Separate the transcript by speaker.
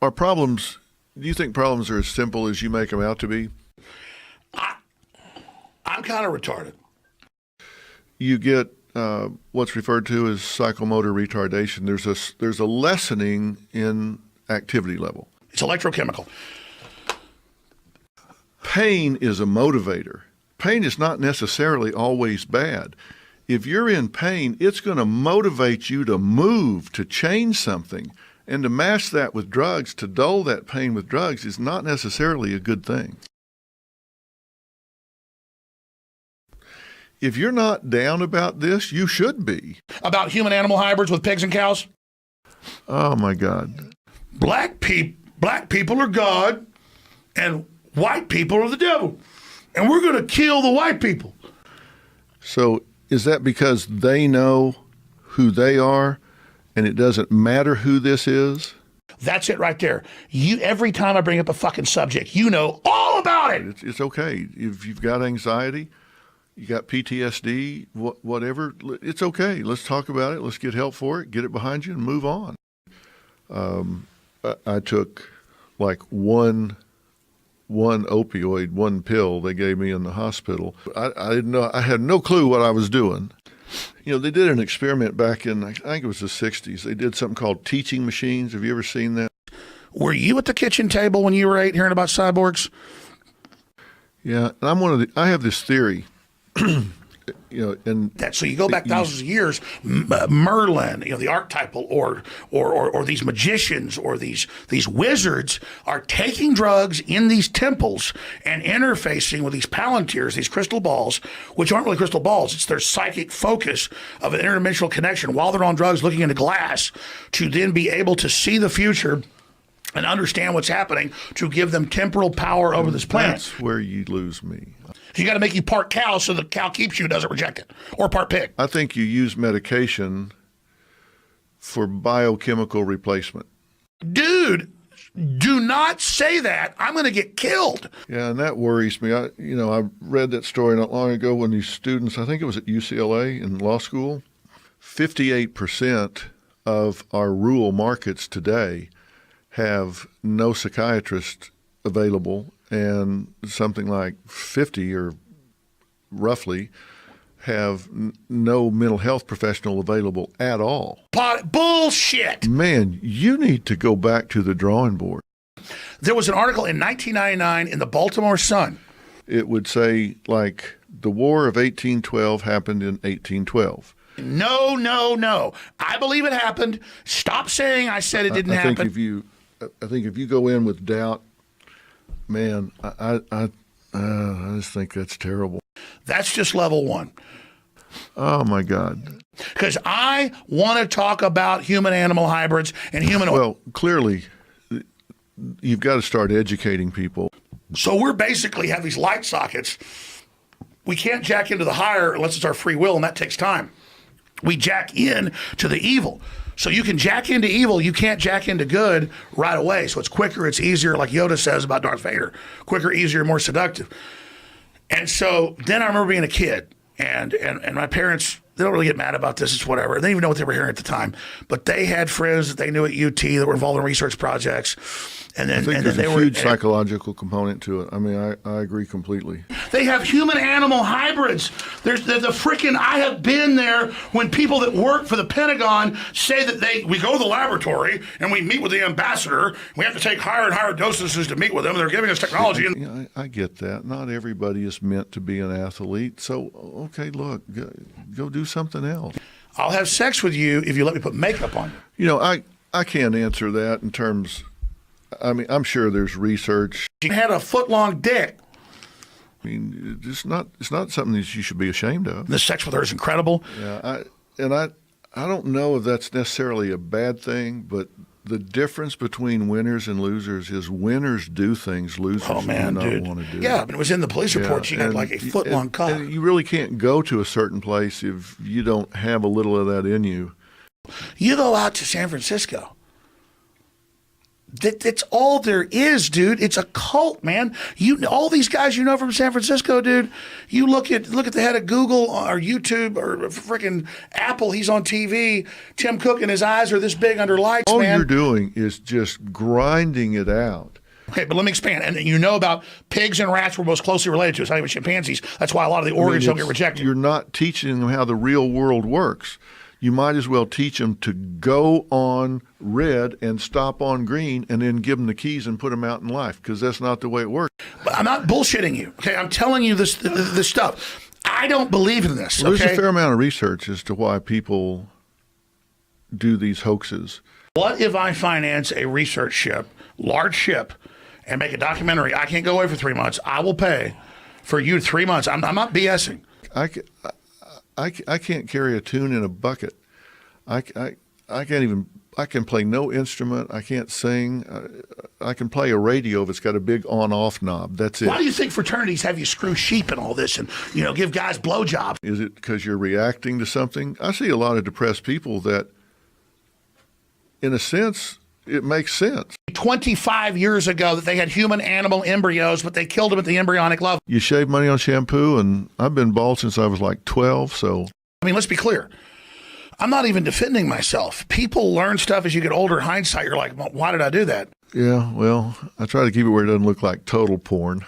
Speaker 1: Are problems, do you think problems are as simple as you make them out to be?
Speaker 2: I'm kind of retarded.
Speaker 1: You get what's referred to as psychomotor retardation. There's a lessening in activity level.
Speaker 2: It's electrochemical.
Speaker 1: Pain is a motivator. Pain is not necessarily always bad. If you're in pain, it's going to motivate you to move, to change something. And to mask that with drugs, to dull that pain with drugs, is not necessarily a good thing. If you're not down about this, you should be.
Speaker 2: About human-animal hybrids with pigs and cows?
Speaker 1: Oh, my God.
Speaker 2: Black people are God, and white people are the devil. And we're going to kill the white people.
Speaker 1: So is that because they know who they are, and it doesn't matter who this is?
Speaker 2: That's it right there. Every time I bring up a fucking subject, you know all about it.
Speaker 1: It's okay. If you've got anxiety, you got PTSD, whatever, it's okay. Let's talk about it. Let's get help for it, get it behind you, and move on. I took like one opioid, one pill they gave me in the hospital. I didn't know. I had no clue what I was doing. You know, they did an experiment back in, I think it was the 60s. They did something called teaching machines. Have you ever seen that?
Speaker 2: Were you at the kitchen table when you were 8 hearing about cyborgs?
Speaker 1: Yeah, and I have this theory. And
Speaker 2: so you go back thousands of years, Merlin, the archetypal, or these magicians or these wizards are taking drugs in these temples and interfacing with these palantirs, these crystal balls, which aren't really crystal balls. It's their psychic focus of an interdimensional connection while they're on drugs, looking into glass, to then be able to see the future and understand what's happening, to give them temporal power over this planet.
Speaker 1: That's where you lose me.
Speaker 2: You got to make you part cow so the cow keeps you, doesn't reject it, or part pig.
Speaker 1: I think you use medication for biochemical replacement.
Speaker 2: Dude, do not say that. I'm going to get killed.
Speaker 1: Yeah, and that worries me. I read that story not long ago when these students, I think it was at UCLA in law school, 58% of our rural markets today have no psychiatrist available, and something like 50 or roughly have no mental health professional available at all.
Speaker 2: Bullshit.
Speaker 1: Man, you need to go back to the drawing board.
Speaker 2: There was an article in 1999 in the Baltimore Sun.
Speaker 1: It would say, like, the War of 1812 happened in 1812.
Speaker 2: No. I believe it happened. Stop saying I said it didn't happen.
Speaker 1: I think if you go in with doubt, man, I just think that's terrible.
Speaker 2: That's just level one.
Speaker 1: Oh, my God.
Speaker 2: Because I want to talk about human-animal hybrids and humanoid.
Speaker 1: Well, clearly, you've got to start educating people.
Speaker 2: So we're basically have these light sockets. We can't jack into the higher unless it's our free will, and that takes time. We jack in to the evil. So you can jack into evil, you can't jack into good right away. So it's quicker, it's easier, like Yoda says about Darth Vader. Quicker, easier, more seductive. And so then I remember being a kid, and my parents, they don't really get mad about this, it's whatever. They didn't even know what they were hearing at the time. But they had friends that they knew at UT that were involved in research projects. And then,
Speaker 1: I think there's a huge psychological component to it. I mean, I agree completely.
Speaker 2: They have human-animal hybrids. There's the freaking, I have been there when people that work for the Pentagon say that we go to the laboratory and we meet with the ambassador. We have to take higher and higher dosages to meet with them. They're giving us technology.
Speaker 1: I get that. Not everybody is meant to be an athlete. So, okay, look, go do something else.
Speaker 2: I'll have sex with you if you let me put makeup on you.
Speaker 1: You know, I can't answer that in terms... I mean, I'm sure there's research.
Speaker 2: She had a foot-long dick.
Speaker 1: I mean, it's not something that you should be ashamed of.
Speaker 2: The sex with her is incredible.
Speaker 1: Yeah, I don't know if that's necessarily a bad thing, but the difference between winners and losers is winners do things losers do not want to do.
Speaker 2: Yeah, but it was in the police report. She had like a foot-long cock.
Speaker 1: And you really can't go to a certain place if you don't have a little of that in you.
Speaker 2: You go out to San Francisco. That's all there is, dude. It's a cult, man. All these guys you know from San Francisco, dude. You look at the head of Google or YouTube or freaking Apple. He's on TV. Tim Cook and his eyes are this big under lights,
Speaker 1: All
Speaker 2: man.
Speaker 1: you're doing is just grinding it out.
Speaker 2: Okay, but let me expand. And you know about pigs and rats were most closely related to us, not even chimpanzees. That's why a lot of the organs don't get rejected.
Speaker 1: You're not teaching them how the real world works. You might as well teach them to go on red and stop on green and then give them the keys and put them out in life, because that's not the way it works.
Speaker 2: But I'm not bullshitting you. Okay, I'm telling you this stuff. I don't believe in this.
Speaker 1: Well,
Speaker 2: Okay?
Speaker 1: there's a fair amount of research as to why people do these hoaxes.
Speaker 2: What if I finance a research ship, large ship, and make a documentary? I can't go away for 3 months. I will pay for you 3 months. I'm not BSing.
Speaker 1: I can't carry a tune in a bucket. I can't even. I can play no instrument. I can't sing. I can play a radio if it's got a big on-off knob. That's it.
Speaker 2: Why do you think fraternities have you screw sheep and all this, and give guys blowjobs?
Speaker 1: Is it because you're reacting to something? I see a lot of depressed people that, in a sense, it makes sense.
Speaker 2: 25 years ago, that they had human-animal embryos, but they killed them at the embryonic level.
Speaker 1: You shave money on shampoo, and I've been bald since I was like 12, so.
Speaker 2: I mean, let's be clear. I'm not even defending myself. People learn stuff as you get older. Hindsight, you're like, well, why did I do that?
Speaker 1: Yeah, well, I try to keep it where it doesn't look like total porn.